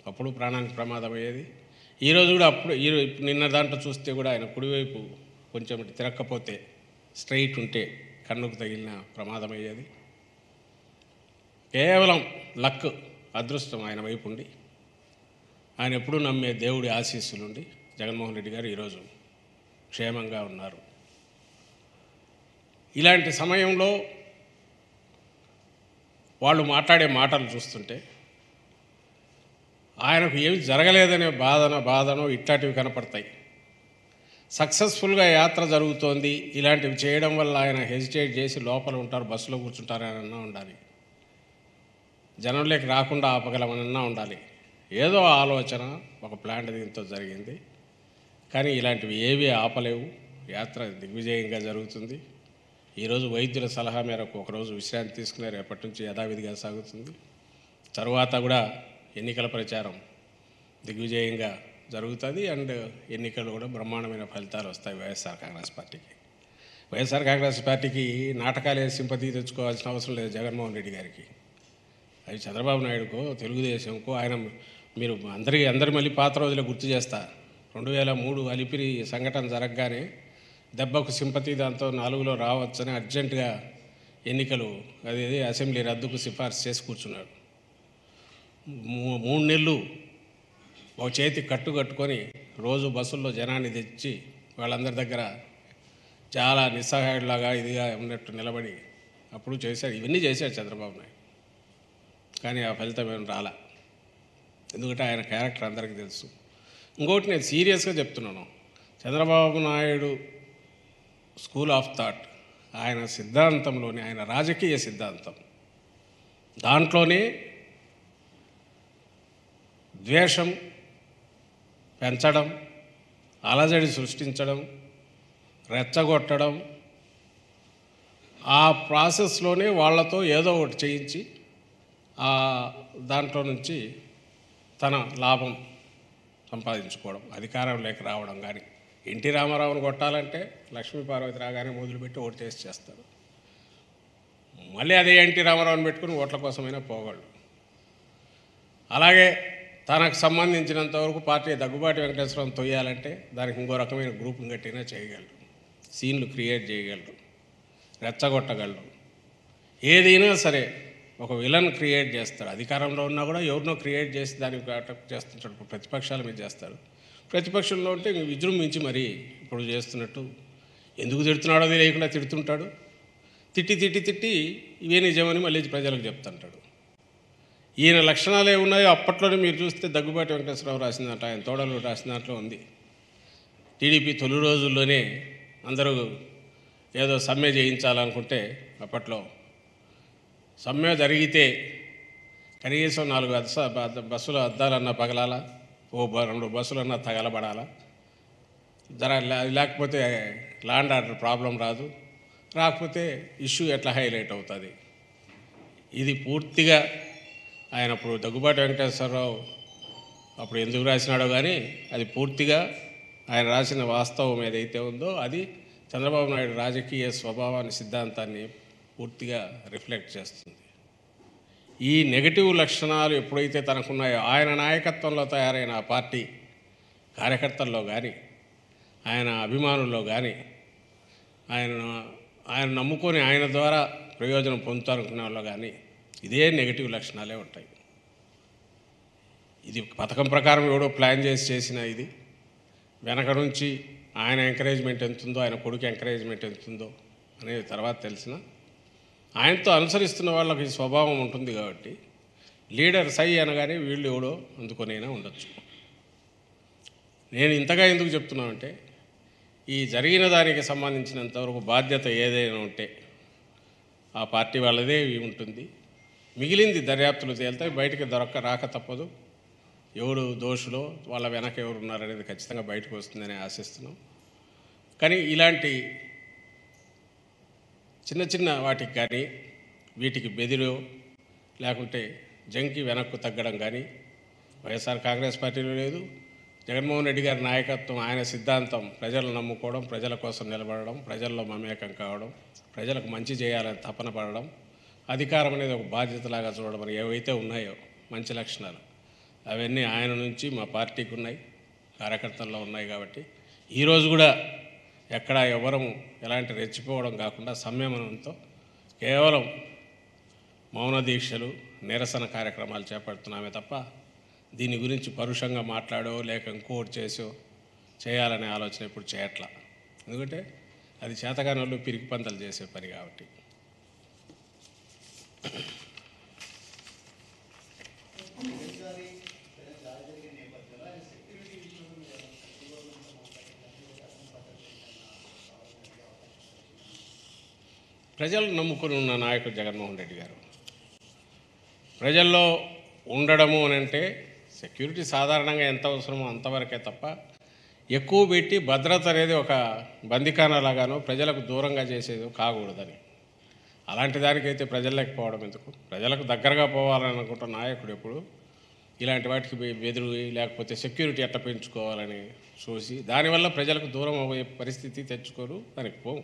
అప్పుడు ప్రాణానికి ప్రమాదం అయ్యేది. ఈరోజు కూడా నిన్న దాంట్లో చూస్తే కూడా ఆయన కుడివైపు కొంచెం ఇటు తిరగకపోతే స్ట్రైట్ ఉంటే కన్నుకు తగిలిన ప్రమాదం అయ్యేది. కేవలం లక్, అదృష్టం ఆయన వైపు ఉండి, ఆయన ఎప్పుడూ నమ్మే దేవుడి ఆశీస్సులుండి జగన్మోహన్ రెడ్డి గారు ఈరోజు క్షేమంగా ఉన్నారు. ఇలాంటి సమయంలో వాళ్ళు మాట్లాడే మాటలు చూస్తుంటే ఆయనకు ఏమి జరగలేదనే బాధనో ఇట్లాంటివి కనపడతాయి. సక్సెస్ఫుల్గా యాత్ర జరుగుతోంది, ఇలాంటివి చేయడం వల్ల ఆయన హెజిటేట్ చేసి లోపల ఉంటారు, బస్సులో కూర్చుంటారనన్నా ఉండాలి, జనంలోకి రాకుండా ఆపగలమనన్నా ఉండాలి. ఏదో ఆలోచన, ఒక ప్లాన్ దీంతో జరిగింది. కానీ ఇలాంటివి ఏవి ఆపలేవు. యాత్ర దిగ్విజయంగా జరుగుతుంది. ఈరోజు వైద్యుల సలహా మేరకు ఒకరోజు విశ్రాంతి తీసుకునే రేపటి నుంచి యథావిధిగా సాగుతుంది. తరువాత కూడా ఎన్నికల ప్రచారం దిగ్విజయంగా జరుగుతుంది. అండ్ ఎన్నికలు కూడా బ్రహ్మాండమైన ఫలితాలు వస్తాయి వైఎస్ఆర్ కాంగ్రెస్ పార్టీకి. వైఎస్ఆర్ కాంగ్రెస్ పార్టీకి నాటకాలే సింపతి తెచ్చుకోవాల్సిన అవసరం లేదు జగన్మోహన్ రెడ్డి గారికి. అవి చంద్రబాబు నాయుడుకో తెలుగుదేశంకో ఆయన మీరు అందరి మళ్ళీ పాత రోజులే గుర్తు చేస్తా. 2003 అలిపిరి సంఘటన జరగగానే దెబ్బకు సింపతి దాంతో 4లో రావచ్చని అర్జెంటుగా ఎన్నికలు అది అసెంబ్లీ రద్దుకు సిఫార్సు చేసి కూర్చున్నాడు. 3 నెలలు ఒక చేతి కట్టుకొని రోజు బస్సుల్లో జనాన్ని తెచ్చి వాళ్ళందరి దగ్గర చాలా నిస్సహాయుడిలాగా ఇదిగా ఉన్నట్టు నిలబడి అప్పుడు చేశాడు. ఇవన్నీ చేశాడు చంద్రబాబు నాయుడు. కానీ ఆ ఫలితం ఏం రాలా. ఎందుకంటే ఆయన క్యారెక్టర్ అందరికీ తెలుసు. ఇంకోటి నేను సీరియస్గా చెప్తున్నాను, Chandrababu Naidu school of thought, ఆయన సిద్ధాంతంలోనే, ఆయన రాజకీయ సిద్ధాంతం దాంట్లోనే ద్వేషం పెంచడం, అలజడి సృష్టించడం, రెచ్చగొట్టడం, ఆ ప్రాసెస్లోనే వాళ్ళతో ఏదో ఒకటి చేయించి దాంట్లో నుంచి తన లాభం సంపాదించుకోవడం, అధికారం లేక రావడం. కానీ ఎన్టీ రామారావుని కొట్టాలంటే లక్ష్మీపార్వతి రాగానే మొదలుపెట్టి ఓటు చేస్తారు. మళ్ళీ అదే ఎన్టీ రామారావుని పెట్టుకుని ఓట్ల కోసమైనా పోగలడు. అలాగే తనకు సంబంధించినంతవరకు పార్టీ దగ్గుబాటి వెంకటేశ్వరం తొయ్యాలంటే దానికి ఇంకో రకమైన గ్రూప్ని కట్టినా చేయగలరు, సీన్లు క్రియేట్ చేయగలరు, రెచ్చగొట్టగలరు. ఏదైనా సరే ఒక విలన్ క్రియేట్ చేస్తాడు. అధికారంలో ఉన్నా కూడా ఎవరినో క్రియేట్ చేసి దానికి అటాక్ చేస్తుంటాడు. ఇప్పుడు ప్రతిపక్షాల మీద చేస్తాడు. ప్రతిపక్షంలో ఉంటే విజృంభించి మరి ఇప్పుడు చేస్తున్నట్టు ఎందుకు తిడుతున్నాడో తెలియకుండా తిడుతుంటాడు. తిట్టి ఇవే నిజమని మళ్ళీ ప్రజలకు చెప్తుంటాడు. ఈయన లక్షణాలు ఏమున్నాయో అప్పట్లోనే మీరు చూస్తే దగ్గుబాటి వెంకటేశ్వరరావు రాసిందంట, ఆయన తోడలు రాసిన దాంట్లో ఉంది. టీడీపీ తొలి రోజుల్లోనే అందరూ ఏదో సమ్మె చేయించాలనుకుంటే అప్పట్లో సమ్మె జరిగితే కనీసం 4 బస్సుల అద్దాలన్నా పగలాలా, 2 బస్సులన్నా తగలబడాలా, లేకపోతే ల్యాండ్ ఆర్డర్ ప్రాబ్లం రాకపోతే ఇష్యూ ఎట్లా హైలైట్ అవుతుంది. ఇది పూర్తిగా ఆయన అప్పుడు దగ్గుబాటి వెంకటేశ్వరరావు అప్పుడు ఎందుకు రాసినాడో కానీ అది పూర్తిగా ఆయన రాసిన వాస్తవం ఏదైతే ఉందో అది చంద్రబాబు నాయుడు రాజకీయ స్వభావాన్ని, సిద్ధాంతాన్ని పూర్తిగా రిఫ్లెక్ట్ చేస్తుంది. ఈ నెగటివ్ లక్షణాలు ఎప్పుడైతే తనకున్నాయో, ఆయన నాయకత్వంలో తయారైన ఆ పార్టీ కార్యకర్తల్లో కానీ, ఆయన అభిమానుల్లో కానీ, ఆయన నమ్ముకొని ఆయన ద్వారా ప్రయోజనం పొందుతారనుకునే వాళ్ళు కానీ ఇదే నెగటివ్ లక్షణాలే ఉంటాయి. ఇది పథకం ప్రకారం ఎవడో ప్లాన్ చేసిన ఇది వెనక నుంచి ఆయన ఎంకరేజ్మెంట్ ఎంతుందో, ఆయన కొడుకు ఎంకరేజ్మెంట్ ఎంతుందో అనేది తర్వాత తెలిసిన, ఆయనతో అనుసరిస్తున్న వాళ్ళకి ఈ స్వభావం ఉంటుంది కాబట్టి లీడర్ సై అనగానే వీళ్ళు ఎవడో అందుకొనైనా ఉండొచ్చు. నేను ఇంతగా ఎందుకు చెప్తున్నానంటే ఈ జరిగిన దానికి సంబంధించినంతవరకు బాధ్యత ఏదైనా ఉంటే ఆ పార్టీ వాళ్ళదే ఉంటుంది. మిగిలింది దర్యాప్తులు తేలుతాయి, బయటికి రాక తప్పదు. ఎవరు దోషులో వాళ్ళ వెనక ఎవరు ఉన్నారనేది ఖచ్చితంగా బయటకు వస్తుందని ఆశిస్తున్నాం. కానీ ఇలాంటి చిన్న చిన్న వాటికి కానీ వీటికి బెదిరో లేకుంటే జంకి వెనక్కు తగ్గడం కానీ వైఎస్ఆర్ కాంగ్రెస్ పార్టీలో లేదు. జగన్మోహన్ రెడ్డి గారి నాయకత్వం, ఆయన సిద్ధాంతం ప్రజలను నమ్ముకోవడం, ప్రజల కోసం నిలబడడం, ప్రజల్లో మమేకం కావడం, ప్రజలకు మంచి చేయాలని తపన పడడం, అధికారం అనేది ఒక బాధ్యతలాగా చూడడం అని ఏవైతే ఉన్నాయో మంచి లక్షణాలు అవన్నీ ఆయన నుంచి మా పార్టీకి ఉన్నాయి, కార్యకర్తల్లో ఉన్నాయి. కాబట్టి ఈరోజు కూడా ఎక్కడ ఎవరం ఎలాంటి రెచ్చిపోవడం కాకుండా సంయమనంతో కేవలం మౌన దీక్షలు, నిరసన కార్యక్రమాలు చేపడుతున్నామే తప్ప దీని గురించి పరుషంగా మాట్లాడో లేక ఇంకోటి చేసో చేయాలనే ఆలోచన ఇప్పుడు చేయట్లా. ఎందుకంటే అది చేతగాని వాళ్ళు పిరికి పంతలు చేసే పని కాబట్టి. ప్రజలు నమ్ముకుని ఉన్న నాయకుడు జగన్మోహన్ రెడ్డి గారు. ప్రజల్లో ఉండడము అని అంటే సెక్యూరిటీ సాధారణంగా ఎంత అవసరమో అంతవరకే తప్ప ఎక్కువ పెట్టి భద్రత అనేది ఒక బందికానలాగానో ప్రజలకు దూరంగా చేసేది కాకూడదని. అలాంటి దానికైతే ప్రజల్లోకి పోవడం ఎందుకు? ప్రజలకు దగ్గరగా పోవాలని అనుకుంటున్న నాయకుడు ఎప్పుడు ఇలాంటి వాటికి బెదిరి లేకపోతే సెక్యూరిటీ ఎట్ట పెంచుకోవాలని చూసి దానివల్ల ప్రజలకు దూరం అయ్యే పరిస్థితి తెచ్చుకోరు, దానికి పోవు.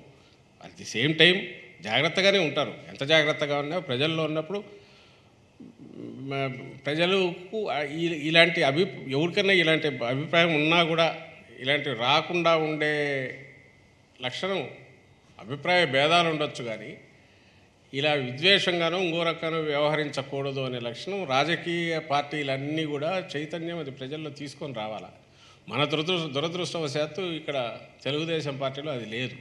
అట్ ది సేమ్ టైం జాగ్రత్తగానే ఉంటారు. ఎంత జాగ్రత్తగా ఉన్నా ప్రజల్లో ఉన్నప్పుడు ప్రజలకు ఇలాంటి ఎవరికైనా ఇలాంటి అభిప్రాయం ఉన్నా కూడా ఇలాంటివి రాకుండా ఉండే లక్షణం, అభిప్రాయ భేదాలు ఉండొచ్చు కానీ ఇలా విద్వేషంగానో ఇంకో రకంగానో వ్యవహరించకూడదు అనే లక్షణం రాజకీయ పార్టీలన్నీ కూడా చైతన్యం అది ప్రజల్లో తీసుకొని రావాలా. మన దురదృష్టవశాత్తు ఇక్కడ తెలుగుదేశం పార్టీలో అది లేదు.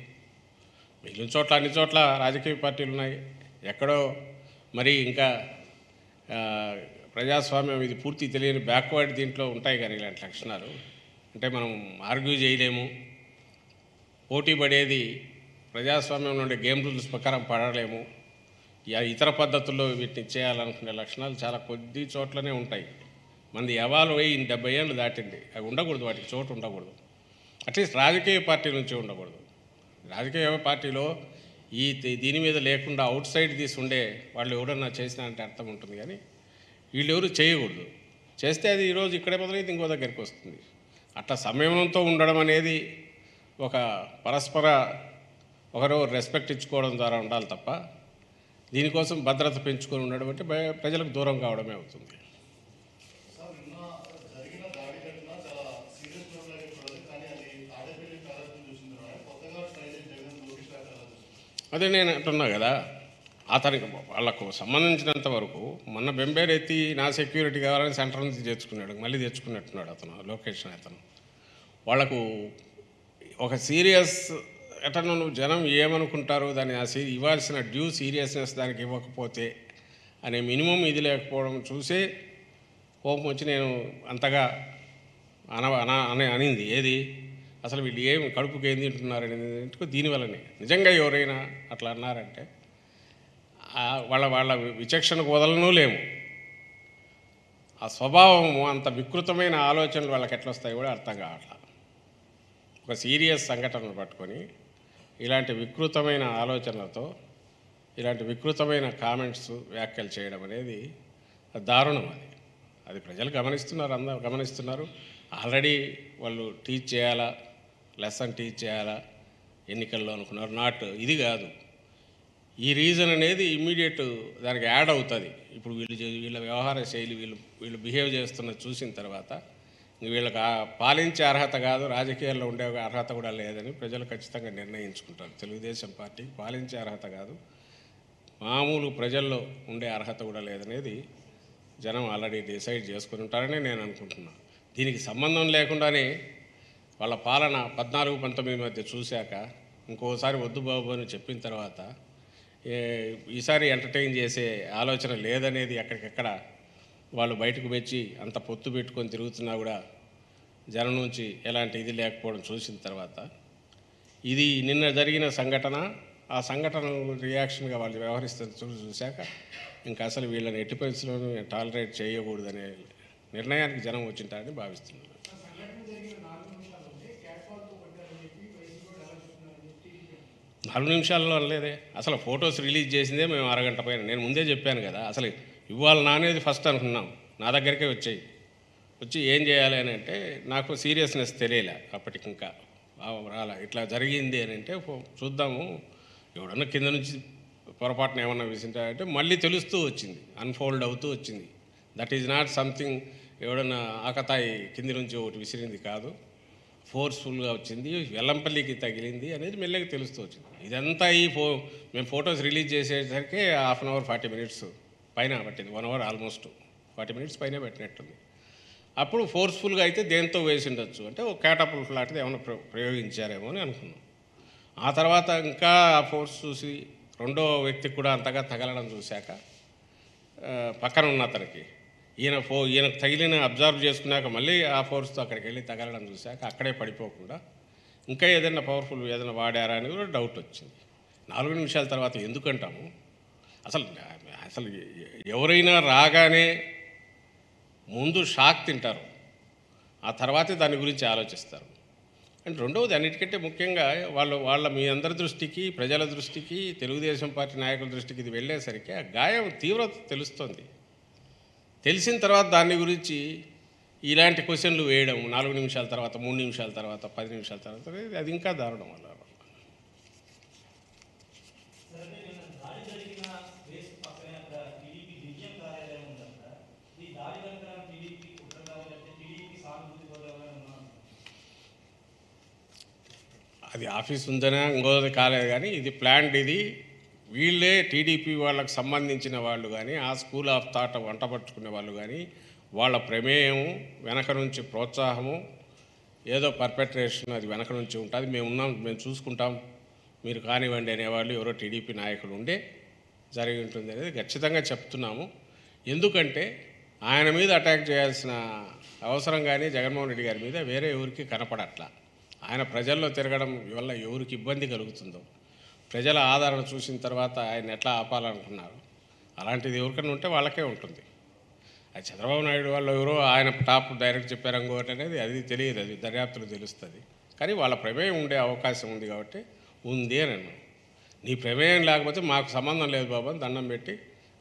మిగిలిన చోట్ల అన్ని చోట్ల రాజకీయ పార్టీలు ఉన్నాయి. ఎక్కడో మరి ఇంకా ప్రజాస్వామ్యం ఇది పూర్తి తెలియని బ్యాక్వర్డ్ దీంట్లో ఉంటాయి. కానీ ఇలాంటి లక్షణాలు అంటే మనం ఆర్గ్యూ చేయలేము, పోటీ పడేది ప్రజాస్వామ్యం నుండి గేమ్ రూల్స్ ప్రకారం పడలేము, ఇతర పద్ధతుల్లో వీటిని చేయాలనుకునే లక్షణాలు చాలా కొద్ది చోట్లనే ఉంటాయి. మంది ఎవాల్వ్ అయ్యి 70 ఏళ్ళు దాటింది. అవి ఉండకూడదు, వాటికి చోటు ఉండకూడదు. అట్లీస్ట్ రాజకీయ పార్టీ నుంచి ఉండకూడదు. రాజకీయ పార్టీలో దీని మీద లేకుండా అవుట్ సైడ్ తీసి ఉండే వాళ్ళు ఎవరన్నా చేసినారంటే అర్థం ఉంటుంది. కానీ వీళ్ళు ఎవరు చేయకూడదు. చేస్తే అది ఈరోజు ఇక్కడే మొదలైతే ఇంకో దగ్గరికి వస్తుంది. అట్లా సంయమనంతో ఉండడం అనేది ఒక పరస్పర ఒకరు రెస్పెక్ట్ ఇచ్చుకోవడం ద్వారా ఉండాలి తప్ప దీనికోసం భద్రత పెంచుకొని ఉండడం అంటే ప్రజలకు దూరం కావడమే అవుతుంది. అదే నేను అంటున్నా కదా, అతనికి వాళ్ళకు సంబంధించినంత వరకు మొన్న బెంబేరెత్తి నా సెక్యూరిటీ కావాలని సెంటర్ నుంచి తెచ్చుకున్నాడు, మళ్ళీ తెచ్చుకున్నట్టున్నాడు అతను లొకేషన్. అతను వాళ్లకు ఒక సీరియస్ ఎటన్నా నువ్వు జనం ఏమనుకుంటారు దాన్ని ఇవ్వాల్సిన డ్యూ సీరియస్నెస్ దానికి ఇవ్వకపోతే అనే మినిమం ఇది లేకపోవడం చూసే కోపం వచ్చి నేను అంతగా అనింది. ఏది అసలు వీళ్ళు ఏమి కడుపుకి ఏం తింటున్నారనేది దీనివల్లనే. నిజంగా ఎవరైనా అట్లా అన్నారంటే వాళ్ళ విచక్షణకు వదలనూ లేము. ఆ స్వభావము అంత వికృతమైన ఆలోచనలు వాళ్ళకి ఎట్లా వస్తాయి కూడా అర్థం కావట్లా. ఒక సీరియస్ సంఘటనను పట్టుకొని ఇలాంటి వికృతమైన ఆలోచనలతో ఇలాంటి వికృతమైన కామెంట్స్ వ్యాఖ్యలు చేయడం అనేది దారుణం. అది ప్రజలు గమనిస్తున్నారు, అందరూ గమనిస్తున్నారు. ఆల్రెడీ వాళ్ళు టీచ్ చేయాలా, లెసన్ టీచ్ చేయాలా ఎన్నికల్లో అనుకున్నారు. నాట్ ఇది కాదు. ఈ రీజన్ అనేది ఇమ్మీడియట్ దానికి యాడ్ అవుతుంది. ఇప్పుడు వీళ్ళ వ్యవహార శైలి, వీళ్ళు బిహేవ్ చేస్తున్న చూసిన తర్వాత వీళ్ళకి పాలించే అర్హత కాదు, రాజకీయాల్లో ఉండే అర్హత కూడా లేదని ప్రజలు ఖచ్చితంగా నిర్ణయించుకుంటారు. తెలుగుదేశం పార్టీ పాలించే అర్హత కాదు, మామూలు ప్రజల్లో ఉండే అర్హత కూడా లేదనేది జనం ఆల్రెడీ డిసైడ్ చేసుకుని ఉంటారని నేను అనుకుంటున్నాను. దీనికి సంబంధం లేకుండానే వాళ్ళ పాలన 14-19 మధ్య చూశాక ఇంకోసారి వద్దు బాబు అని చెప్పిన తర్వాత ఈసారి ఎంటర్టైన్ చేసే ఆలోచన లేదనేది ఎక్కడికెక్కడ వాళ్ళు బయటకు వచ్చి అంత పొత్తు పెట్టుకొని తిరుగుతున్నా కూడా జనం నుంచి ఎలాంటి ఇది లేకపోవడం చూసిన తర్వాత ఇది నిన్న జరిగిన సంఘటన, ఆ సంఘటన రియాక్షన్గా వాళ్ళు వ్యవహరిస్తున్న చూశాక ఇంకా అసలు వీళ్ళని ఎట్టి పరిస్థితుల్లోనూ టాలరేట్ చేయకూడదనే నిర్ణయానికి జనం వచ్చింటారని భావిస్తున్నాను. 4 నిమిషాల్లో అనలేదే. అసలు ఫొటోస్ రిలీజ్ చేసిందే మేము అరగంట పైన. నేను ముందే చెప్పాను కదా, అసలు ఇవాళ నానేది ఫస్ట్ అనుకున్నాం. నా దగ్గరికే వచ్చి ఏం చేయాలి అని అంటే నాకు సీరియస్నెస్ తెలియలే అప్పటికి, ఇంకా రాలా. ఇట్లా జరిగింది అని అంటే చూద్దాము, ఎవడన్నా కింద నుంచి పొరపాటున ఏమన్నా విసింటారంటే మళ్ళీ తెలుస్తూ వచ్చింది, అన్ఫోల్డ్ అవుతూ వచ్చింది. దట్ ఈజ్ నాట్ సంథింగ్ ఎవడన్నా ఆకతాయి కింది నుంచి ఒకటి విసిరింది కాదు, ఫోర్స్ఫుల్గా వచ్చింది, వెల్లంపల్లికి తగిలింది అనేది మెల్లగా తెలుస్తూ వచ్చింది. ఇదంతా మేము ఫొటోస్ రిలీజ్ చేసేసరికి 1/2 అవర్ 40 మినిట్స్ పైన పట్టింది. 1 అవర్ ఆల్మోస్ట్ 40 మినిట్స్ పైన పెట్టినట్టుంది. అప్పుడు ఫోర్స్ఫుల్గా అయితే దేంతో వేసి ఉండొచ్చు అంటే ఒక క్యాటపుల్ట్ లాంటిది ఏమైనా ప్రయోగించారేమో అని అనుకున్నాం. ఆ తర్వాత ఇంకా ఆ ఫోర్స్ చూసి రెండో వ్యక్తికి కూడా అంతగా తగలడం చూశాక పక్కన ఉన్న అతనికి ఈయనకు తగిలిన అబ్జర్వ్ చేసుకున్నాక మళ్ళీ ఆ ఫోర్స్తో అక్కడికి వెళ్ళి తగలడం చూశాక అక్కడే పడిపోకుండా ఇంకా ఏదైనా పవర్ఫుల్ ఏదైనా వాడారా అని కూడా డౌట్ వచ్చింది. 4 నిమిషాల తర్వాత ఎందుకంటాము? అసలు ఎవరైనా రాగానే ముందు షాక్ తింటారు, ఆ తర్వాతే దాని గురించి ఆలోచిస్తారు. అండ్ రెండవది అన్నిటికంటే ముఖ్యంగా వాళ్ళ మీ అందరి దృష్టికి, ప్రజల దృష్టికి, తెలుగుదేశం పార్టీ నాయకుల దృష్టికి ఇది వెళ్ళేసరికి ఆ గాయం తీవ్రత తెలుస్తుంది. తెలిసిన తర్వాత దాని గురించి ఇలాంటి క్వశ్చన్లు వేయడం 4 నిమిషాల తర్వాత, 3 నిమిషాల తర్వాత, 10 నిమిషాల తర్వాత, అది ఇంకా దారుణం. వల్ల అది ఆఫీస్ ఉందనే ఇంకోది కాలేదు, కానీ ఇది ప్లాన్డ్. ఇది వీళ్ళే టీడీపీ వాళ్ళకు సంబంధించిన వాళ్ళు కానీ, ఆ స్కూల్ ఆఫ్ థాట్ వంట పట్టుకునే వాళ్ళు కానీ, వాళ్ళ ప్రమేయం వెనక నుంచి ప్రోత్సాహము, ఏదో పర్పెట్రేషన్ అది వెనక నుంచి ఉంటుంది. మేము చూసుకుంటాం, మీరు కానివ్వండి అనేవాళ్ళు ఎవరో టీడీపీ నాయకులు ఉండే జరిగి ఉంటుంది అనేది ఖచ్చితంగా చెప్తున్నాము. ఎందుకంటే ఆయన మీద అటాక్ చేయాల్సిన అవసరం కానీ జగన్మోహన్ రెడ్డి గారి మీద వేరే ఎవరికి కనపడట్లా. ఆయన ప్రజల్లో తిరగడం వల్ల ఎవరికి ఇబ్బంది కలుగుతుందో, ప్రజల ఆదరణ చూసిన తర్వాత ఆయన ఎట్లా ఆపాలనుకున్నారు, అలాంటిది ఎవరికైనా ఉంటే వాళ్ళకే ఉంటుంది. అది చంద్రబాబు నాయుడు వాళ్ళు ఎవరో ఆయన టాప్ డైరెక్ట్ చెప్పారు ఇంకోటి అనేది అది తెలియదు, అది దర్యాప్తులు తెలుస్తుంది. కానీ వాళ్ళ ప్రమేయం ఉండే అవకాశం ఉంది కాబట్టి ఉంది అని అన్నాను. నీ ప్రమేయం లేకపోతే మాకు సంబంధం లేదు బాబు అని దండం పెట్టి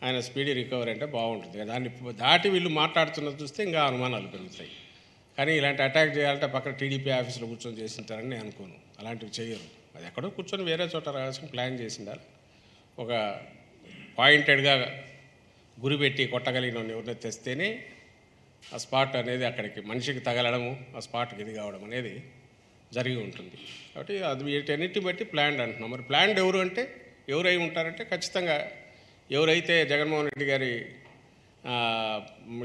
ఆయన స్పీడీ రికవరీ అంటే బాగుంటుంది. దాన్ని దాటి వీళ్ళు మాట్లాడుతున్నది చూస్తే ఇంకా అనుమానాలు పెరుగుతాయి. కానీ ఇలాంటి అటాక్ చేయాలంటే పక్కన టీడీపీ ఆఫీసులో కూర్చొని చేసింటారని నేను అనుకోను. అలాంటివి చేయరు. అది ఎక్కడో కూర్చొని వేరే చోట రావాల్సిన ప్లాన్ చేసిండాలి. ఒక పాయింటెడ్గా గురిపెట్టి కొట్టగలిగిన ఎవరిని తెస్తేనే ఆ స్పాట్ అనేది అక్కడికి మనిషికి తగలడము, ఆ స్పాట్కి ఇది కావడం అనేది జరిగి ఉంటుంది. కాబట్టి అది వీటన్నిటిని బట్టి ప్లాన్డ్ అంటున్నాం. మరి ప్లాన్డ్ ఎవరు అంటే ఎవరై ఉంటారంటే ఖచ్చితంగా ఎవరైతే జగన్మోహన్ రెడ్డి గారి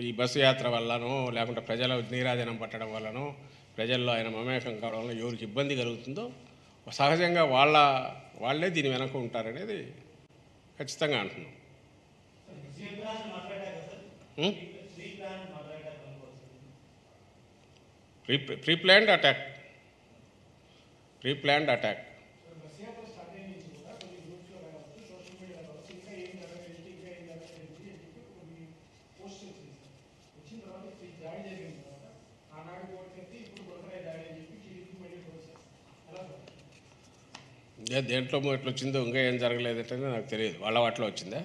ఈ బస్సు యాత్ర వల్లనో లేకుంటే ప్రజల నీరాజనం పట్టడం వల్లనో ప్రజల్లో ఆయన మమేకం కావడం వల్ల ఎవరికి ఇబ్బంది కలుగుతుందో సహజంగా వాళ్ళే దీని వెనక ఉంటారనేది ఖచ్చితంగా అంటున్నాం. Pre planned attack. దేంట్లో ఎట్లా వచ్చిందో ఇంకా ఏం జరగలేదంటే నాకు తెలియదు. వాళ్ళ వాటిలో వచ్చిందా,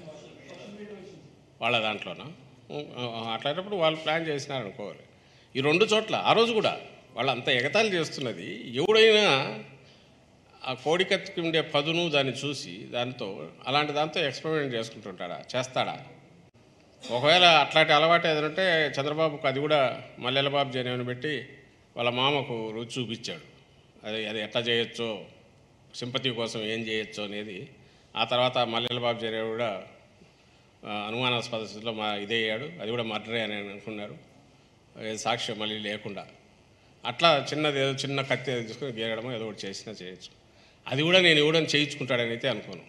వాళ్ళ దాంట్లోనా? అట్లాంటప్పుడు వాళ్ళు ప్లాన్ చేసినారు అనుకోవాలి. ఈ 2 చోట్ల ఆ రోజు కూడా వాళ్ళు అంత ఎగతాళి చేస్తున్నది, ఎవడైనా ఆ కోడికత్తికి ఉండే పదును దాన్ని చూసి అలాంటి దాంతో ఎక్స్పెరిమెంట్ చేస్తాడా? ఒకవేళ అట్లాంటి అలవాటు ఏదంటే చంద్రబాబుకు అది కూడా మల్లెలబాబు జనేవని పెట్టి వాళ్ళ మామకు రుచి చూపించాడు. అది ఎట్లా చేయొచ్చో, సింపతి కోసం ఏం చేయొచ్చో అనేది. ఆ తర్వాత మల్లెలబాబు జనేవి కూడా అనుమానాస్పద స్థితిలో ఇదయ్యాడు. అది కూడా మర్డరే అని అనుకున్నారు, సాక్ష్యం మళ్ళీ లేకుండా. అట్లా చిన్న కత్తి తీసుకొని గీరడమో ఏదో ఒకటి చేసినా చేయొచ్చు. అది కూడా నేను ఎవడని చేయించుకుంటాడని అయితే అనుకోను.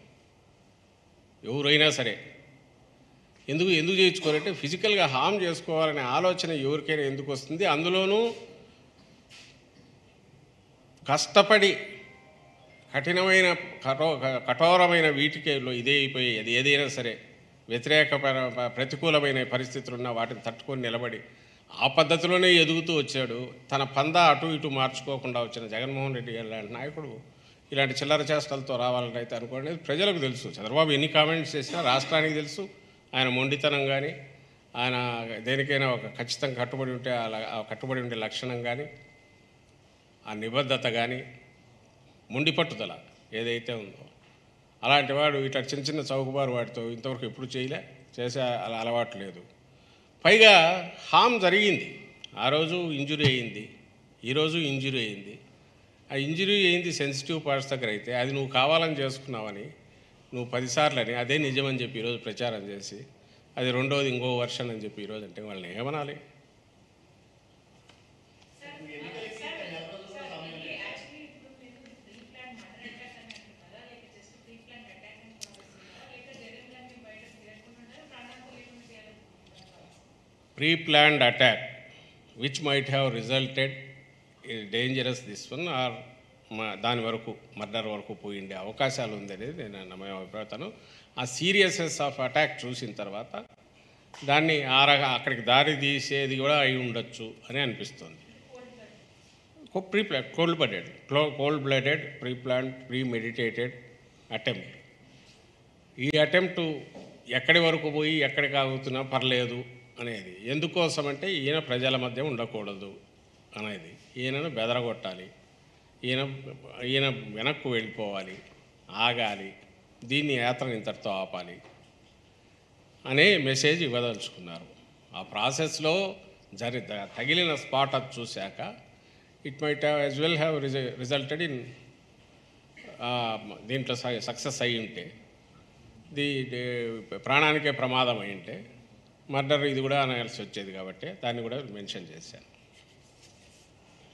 ఎవరైనా సరే ఎందుకు చేయించుకోవాలంటే ఫిజికల్గా హామ్ చేసుకోవాలనే ఆలోచన ఎవరికైనా ఎందుకు వస్తుంది? అందులోనూ కష్టపడి కఠినమైన కఠోరమైన వీటికేలో ఇదే అయిపోయి అది ఏదైనా సరే ప్రతికూలమైన పరిస్థితులు ఉన్న వాటిని తట్టుకొని నిలబడి ఆ పద్ధతిలోనే ఎదుగుతూ వచ్చాడు. తన పందా అటు ఇటు మార్చుకోకుండా వచ్చిన జగన్మోహన్ రెడ్డి గారు లాంటి నాయకుడు ఇలాంటి చిల్లర చేష్టలతో రావాలని అయితే అనుకోండి. ప్రజలకు తెలుసు, చంద్రబాబు ఎన్ని కామెంట్స్ చేసినా రాష్ట్రానికి తెలుసు. ఆయన మొండితనం కానీ, ఆయన దేనికైనా ఒక ఖచ్చితంగా కట్టుబడి ఉంటే ఆ కట్టుబడి ఉండే లక్షణం కానీ, ఆ నిబద్ధత కానీ, మొండి పట్టుదల ఏదైతే ఉందో, అలాంటి వాడు ఇట్లా చిన్న చిన్న చౌకబారు వాటితో ఇంతవరకు ఎప్పుడు చేసే అలవాటు లేదు. పైగా హామ్ జరిగింది. ఆ రోజు ఇంజురీ అయింది, ఈరోజు ఇంజురీ అయింది. ఆ ఇంజురీ అయింది సెన్సిటివ్ పార్ట్స్ దగ్గర అయితే అది నువ్వు కావాలని చేసుకున్నావని నువ్వు 10 సార్లని అదే నిజమని చెప్పి ఈరోజు ప్రచారం చేసి అది రెండోది ఇంకో వర్షన్ అని చెప్పి ఈరోజు అంటే వాళ్ళని ఏమనాలి? Pre-planned attack which might have resulted in dangerous this one or దాని వరకు మర్డర్ వరకు పోయిండే అవకాశాలు ఉందనేది నేను నమ్మకం అభిప్రాయతాను. ఆ సీరియస్నెస్ ఆఫ్ అటాక్ చూసిన తర్వాత దాన్ని అక్కడికి దారి తీసేది కూడా అయి ఉండొచ్చు అని అనిపిస్తుంది. Cold blooded preplanned premeditated attempt. ఈ అటెంప్ట్ ఎక్కడి వరకు పోయి ఎక్కడికి ఆగుతున్నా పర్లేదు అనేది ఎందుకోసం అంటే ఈయన ప్రజల మధ్య ఉండకూడదు అనేది, ఈయనను బెదరగొట్టాలి, ఈయన వెనక్కు వెళ్ళిపోవాలి, ఆగాలి, దీన్ని యాత్రను ఇంతటితో ఆపాలి అనే మెసేజ్ ఇవ్వదలుచుకున్నారు. ఆ ప్రాసెస్లో తగిలిన స్పాట్ అప్ చూశాక it might have as well have resulted in దీంట్లో సక్సెస్ అయి ఉంటే, ప్రాణానికే ప్రమాదం అయి ఉంటే మర్డర్ ఇది కూడా అనాల్సి వచ్చేది కాబట్టి దాన్ని కూడా మెన్షన్ చేశాను.